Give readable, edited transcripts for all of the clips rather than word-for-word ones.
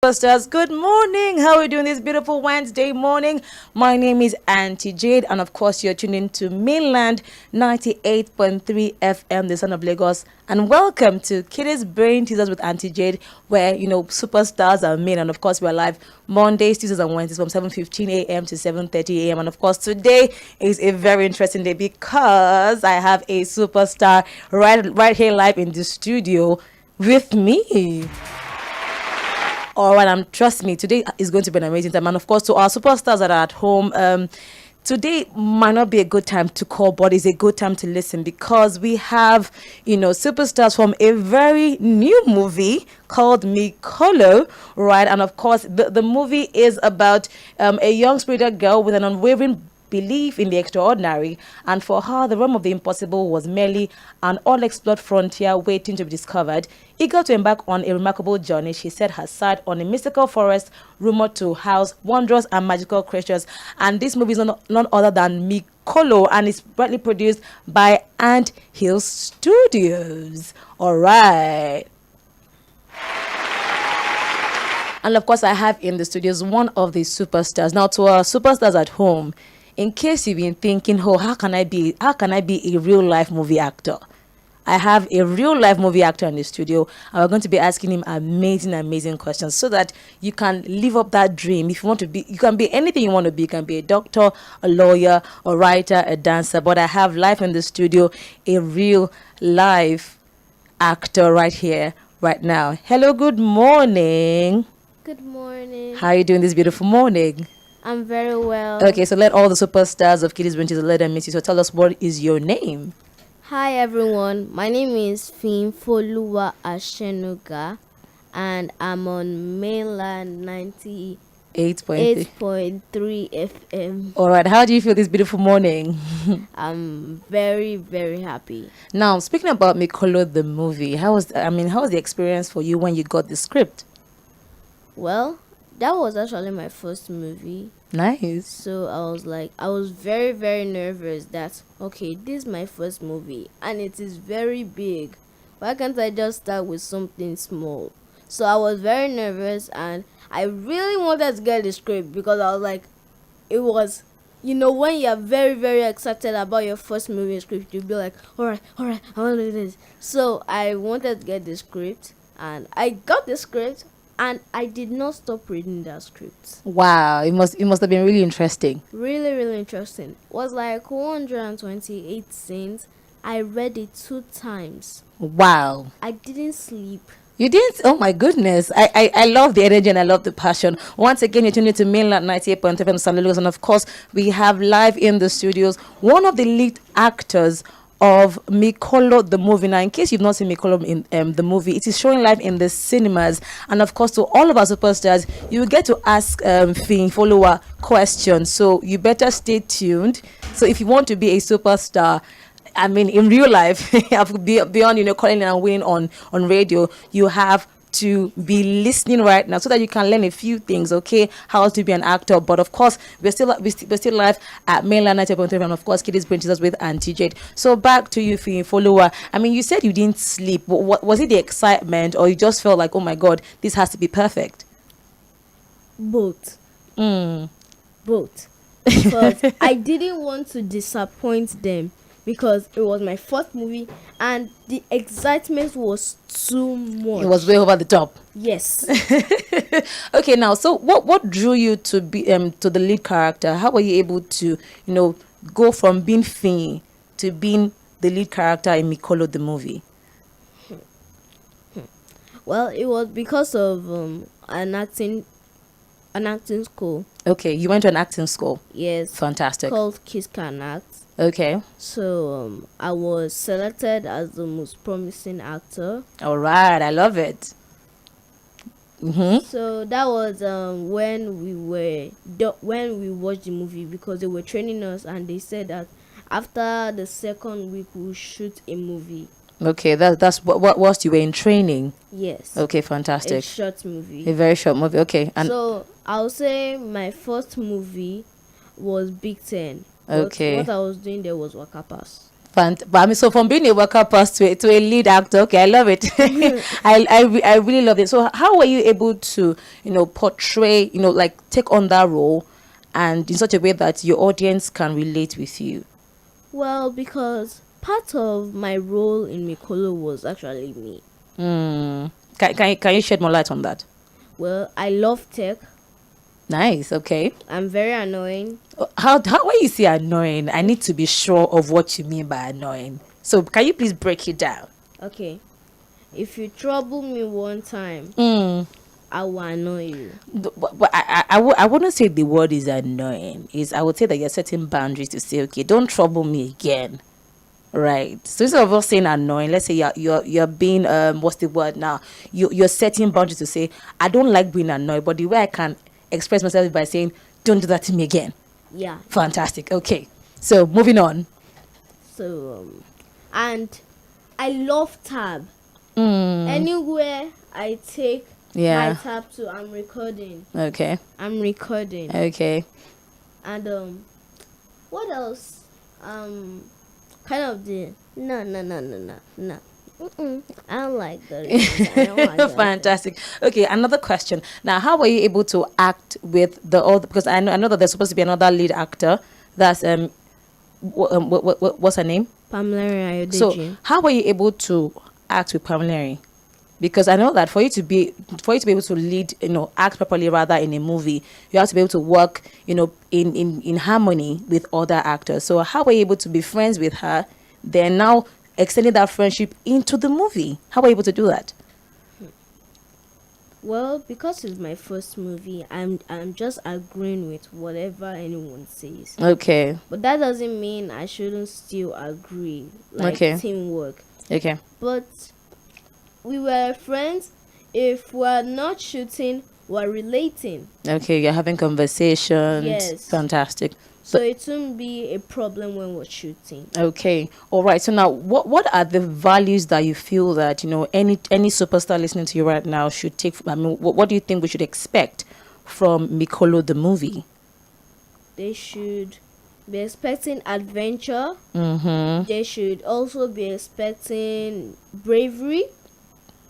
superstars. Good morning. How are we doing this beautiful Wednesday morning? My name is Auntie Jade, and of course, you're tuning to Mainland 98.3 FM, the Son of Lagos. And welcome to Kitty's Brain Teasers with Auntie Jade, where superstars are made. And of course, we're live Mondays, Tuesdays, and Wednesdays from 7:15 a.m. to 7:30 a.m. And of course, today is a very interesting day because I have a superstar right here live in the studio with me. All right, trust me, today is going to be an amazing time. And of course, to our superstars that are at home, today might not be a good time to call, but it's a good time to listen because we have, superstars from a very new movie called Mikolo, right? And of course, the movie is about a young spirited girl with an unwavering belief in the extraordinary, and for her the realm of the impossible was merely an unexplored frontier waiting to be discovered. Eager to embark on a remarkable journey, she set her sight on a mystical forest rumored to house wondrous and magical creatures. And this movie is none other than Mikolo, and it's brightly produced by Anthill Studios. All right. And of course, I have in the studios one of the superstars. Now, to our superstars at home, in case you've been thinking, oh, how can I be a real life movie actor? I have a real life movie actor in the studio, and we're going to be asking him amazing questions so that you can live up that dream. If you want to be, you can be anything you want to be. You can be a doctor, a lawyer, a writer, a dancer. But I have live in the studio a real live actor right here, right now. Hello, good morning. Good morning. How are you doing this beautiful morning? I'm very well. Okay, so let all the superstars of Kitty's Brain Teasers let them meet you. So tell us, what is your name? Hi everyone. My name is Foluwa Ashenuga, and I'm on Mainland 98.3 FM. All right, how do you feel this beautiful morning? I'm very, very happy. Now, speaking about Mikolo the movie, how was the experience for you when you got the script? Well, that was actually my first movie. Nice. So I was very, very nervous that, okay, this is my first movie and it is very big. Why can't I just start with something small? So I was very nervous and I really wanted to get the script because I was like, it was, when you're very, very excited about your first movie script, you'll be like, all right, I want to do this. So I wanted to get the script and I got the script. And I did not stop reading that script. Wow, it must have been really interesting. Really, really interesting. It was like 128 scenes. I read it 2 times. Wow. I didn't sleep. You didn't? Oh my goodness. I love the energy and I love the passion. Once again, you're tuning to Mainland 98.7 San Luis, and of course, we have live in the studios one of the lead actors of Mikolo the movie. Now, in case you've not seen Mikolo in the movie, it is showing live in the cinemas. And of course, to all of our superstars, you will get to ask follower questions. So you better stay tuned. So if you want to be a superstar, in real life, beyond calling and winning on radio, you have to be listening right now so that you can learn a few things, okay, how to be an actor. But of course, we're still live at Mainland 90.3, and of course, Kitty's Brain Teasers with Auntie Jade. So back to you, follower. You said you didn't sleep. What was it, the excitement, or you just felt like, oh my god, this has to be perfect? Both. Both. Because I didn't want to disappoint them, because it was my first movie and the excitement was too much. It was way over the top. Yes. Okay, now, so what drew you to be to the lead character? How were you able to go from being Finn to being the lead character in Mikolo the movie? Well, it was because of an acting school. Okay, you went to an acting school. Yes. Fantastic. Called Kiss Can Act. Okay. So I was selected as the most promising actor. All right, I love it. So that was when we watched the movie, because they were training us and they said that after the second week we'll shoot a movie. Okay, that's what whilst you were in training. Yes. Okay, fantastic. A short movie. A very short movie. Okay, and so I'll say my first movie was Big Ten. Okay. What I was doing there was Wakapas. But I mean, so from being a worker pass to a lead actor, okay, I love it. I really love it. So how were you able to, portray, like take on that role, and in such a way that your audience can relate with you? Well, because part of my role in Mikolo was actually me. Can you shed more light on that? Well, I love tech. Nice. Okay. I'm very annoying. How when you say annoying, I need to be sure of what you mean by annoying. So can you please break it down? Okay. If you trouble me one time, I will annoy you. But I wouldn't say the word is annoying. I would say that you're setting boundaries to say, okay, don't trouble me again. Right. So instead of us saying annoying, let's say you're being what's the word now? You're setting boundaries to say, I don't like being annoyed, but the way I can express myself is by saying, don't do that to me again. Yeah. Fantastic. Okay. So moving on. So and I love tab. Anywhere I take my tab to, I'm recording. Okay. I'm recording. Okay. And what else? Kind of the no. I don't like that. I don't like that. Fantastic. Okay, another question. Now, how were you able to act with the other? Because I know that there's supposed to be another lead actor. That's what's her name? Pamela Ayodeji. So, how were you able to act with Pamela? Because I know that for you to be able to lead, act properly rather in a movie, you have to be able to work, in harmony with other actors. So how were you able to be friends with her, then now extending that friendship into the movie? How were you able to do that? Well, because it's my first movie, I'm just agreeing with whatever anyone says. Okay. But that doesn't mean I shouldn't still agree. Like teamwork. Okay. But we were friends. If we're not shooting, we're relating. Okay, you're having conversations. Yes. Fantastic. So it won't be a problem when we're shooting. Okay. All right. So now, what are the values that you feel that, any superstar listening to you right now should take? I mean, what do you think we should expect from Mikolo the movie? They should be expecting adventure. They should also be expecting bravery.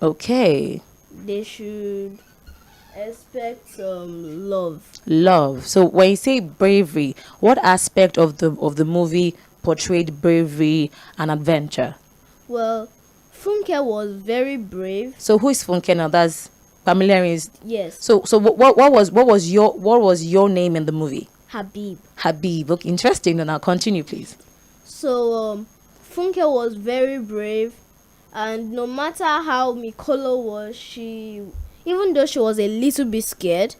Okay. They should expect love. Love. So when you say bravery, what aspect of the movie portrayed bravery and adventure? Well, Funke was very brave. So who is Funke now? That's familiar. Yes. So what was your name in the movie? Habib. Habib. Okay, interesting. Now continue, please. So Funke was very brave, and no matter how Mikolo was, even though she was a little bit scared,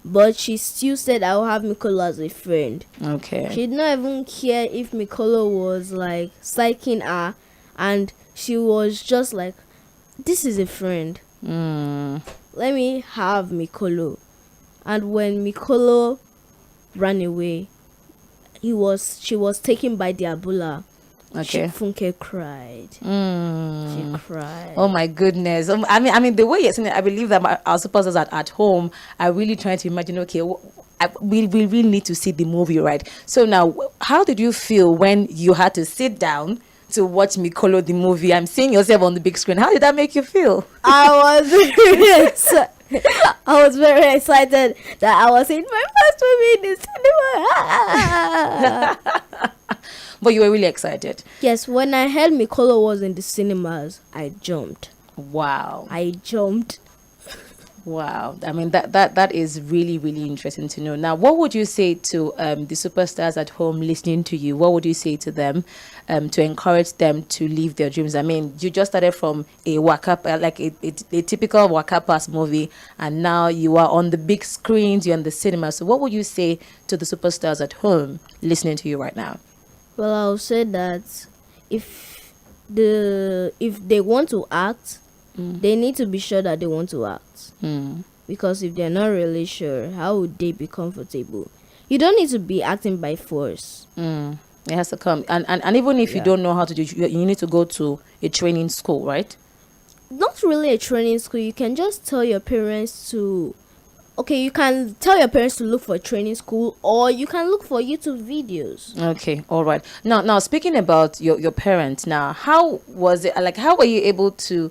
but she still said, I'll have Mikolo as a friend. Okay. She did not even care if Mikolo was like psyching her, and she was just like, this is a friend. Let me have Mikolo. And when Mikolo ran away, she was taken by the Abula. Okay. Funke cried. She cried. Oh my goodness. I mean, the way you're saying it, I believe that our supporters at home are really trying to imagine. Okay, we really need to see the movie, right? So now, how did you feel when you had to sit down to watch Mikolo the movie? I'm seeing yourself on the big screen. How did that make you feel? I was very excited that I was in my first movie in the cinema. But you were really excited. Yes, when I heard Mikolo was in the cinemas, I jumped. Wow. I jumped. Wow. I mean, that is really, really interesting to know. Now, what would you say to the superstars at home listening to you? What would you say to them to encourage them to live their dreams? I mean, you just started from a a typical Waka Pass movie, and now you are on the big screens, you're in the cinema. So what would you say to the superstars at home listening to you right now? Well, I'll say that if they want to act, they need to be sure that they want to act. Because if they're not really sure, how would they be comfortable? You don't need to be acting by force. It has to come. And even if you don't know how to do it, you need to go to a training school, right? Not really a training school. You can just tell your parents to okay, you can tell your parents to look for a training school, or you can look for YouTube videos. Okay, all right. Now speaking about your parents, now how was it like? How were you able to?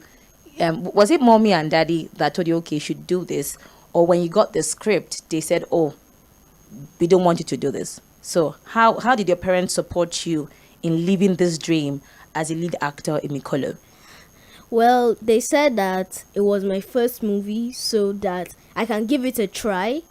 Was it mommy and daddy that told you, okay, you should do this, or when you got the script, they said, oh, we don't want you to do this. So how did your parents support you in living this dream as a lead actor in Mikolo? Well, they said that it was my first movie, so that I can give it a try.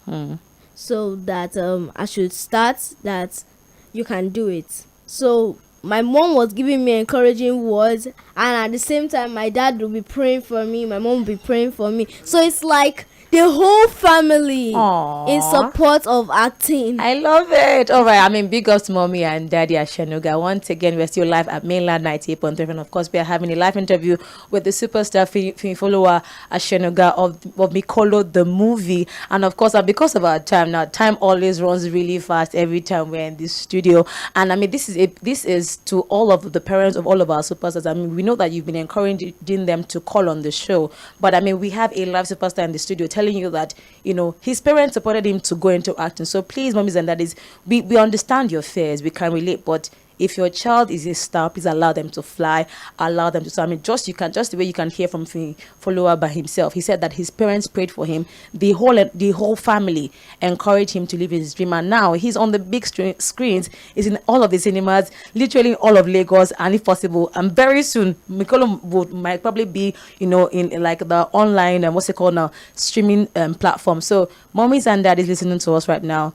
So that I should start, that you can do it. So my mom was giving me encouraging words, and at the same time my dad will be praying for me, my mom will be praying for me. So it's like the whole family Aww. in support of acting. I love it. All right. I mean, big ups to mommy and daddy at Shenuga. Once again, we're still live at Mainland 98.3. And of course, we are having a live interview with the superstar film follower at Shenuga of Mikolo, the movie. And of course, because of our time now, time always runs really fast every time we're in this studio. And I mean, this is to all of the parents of all of our superstars. I mean, we know that you've been encouraging them to call on the show. But I mean, we have a live superstar in the studio telling you that, you know, his parents supported him to go into acting. So please, mommies and daddies, we understand your fears, we can relate, but if your child is a star, please allow them to fly, allow them to. So I mean, just the way you can hear from the follower by himself. He said that his parents prayed for him, the whole family encouraged him to live his dream, and now he's on the big screens. He's in all of the cinemas, literally all of Lagos, and if possible, and very soon, Mikolo might probably be, you know, in like the online and what's it called now, streaming platform. So mommies and daddies listening to us right now,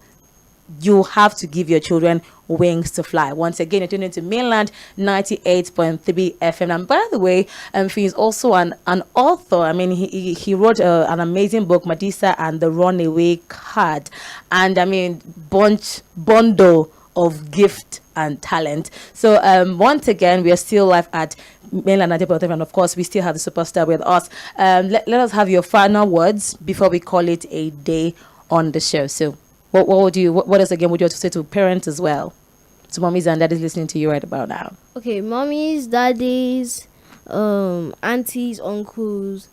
you have to give your children wings to fly. Once again, you're tuning into Mainland 98.3 FM. And by the way, he's also an author. I mean, he wrote an amazing book, Madisa and the Runaway Card. And I mean, bundle of gift and talent. So once again, we are still live at Mainland 98.3, and of course, we still have the superstar with us. Let us have your final words before we call it a day on the show. So what else again would you have to say to parents as well? To mommies and daddies listening to you right about now. Okay, mommies, daddies, aunties, uncles.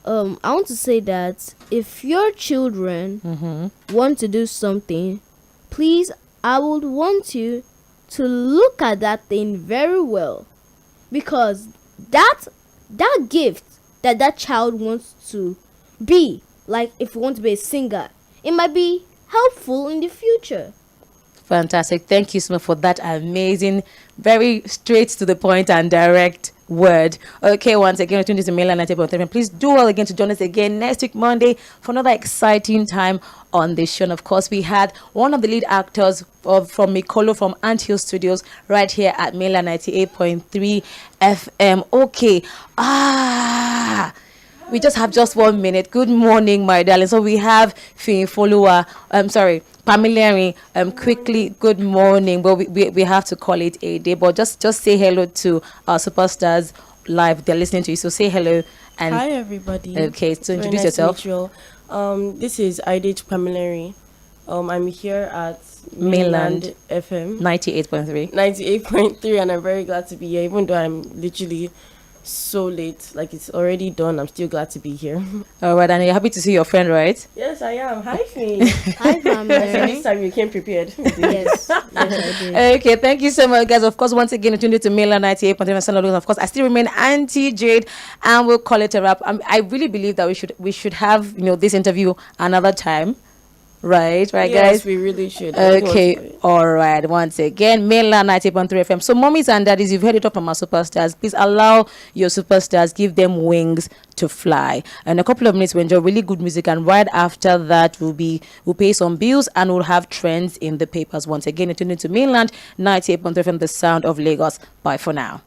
I want to say that if your children want to do something, please, I would want you to look at that thing very well, because that gift that child wants to be, like if you want to be a singer, it might be helpful in the future. Fantastic. Thank you so much for that amazing, very straight to the point and direct word. Okay, once again, tune to Mainland 98.3. Please do well again to join us again next week, Monday, for another exciting time on this show. And of course, we had one of the lead actors from Mikolo from Anthill Studios right here at Mainland 98.3 FM. Okay. We just have 1 minute. Good morning, my darling. So we have follower. Pamela. Quickly. Good morning. But we have to call it a day. But just say hello to our superstars live. They're listening to you. So say hello. And hi, everybody. Okay. So Very introduce nice to yourself. meet you all. This is Idage Pamela. I'm here at Mainland FM 98.3. 98.3, and I'm very glad to be here, even though I'm literally so late, like it's already done. I'm still glad to be here. All right, and you're happy to see your friend, right? Yes, I am. Hi, Fee. Hi, family. This time you came prepared. Yes, I did. Okay, thank you so much, guys. Of course, once again, tuned to Mainland 98.3. Of course, I still remain Auntie Jade, and we'll call it a wrap. I really believe that we should have this interview another time. Right, yes, guys? We really should. Okay, all right. Once again, Mainland 90.3 FM. So, mommies and daddies, you've heard it up from our superstars. Please allow your superstars, give them wings to fly. And a couple of minutes, we enjoy really good music. And right after that, we'll pay some bills and we'll have trends in the papers. Once again, you're tuned into Mainland 98.3 FM, the sound of Lagos. Bye for now.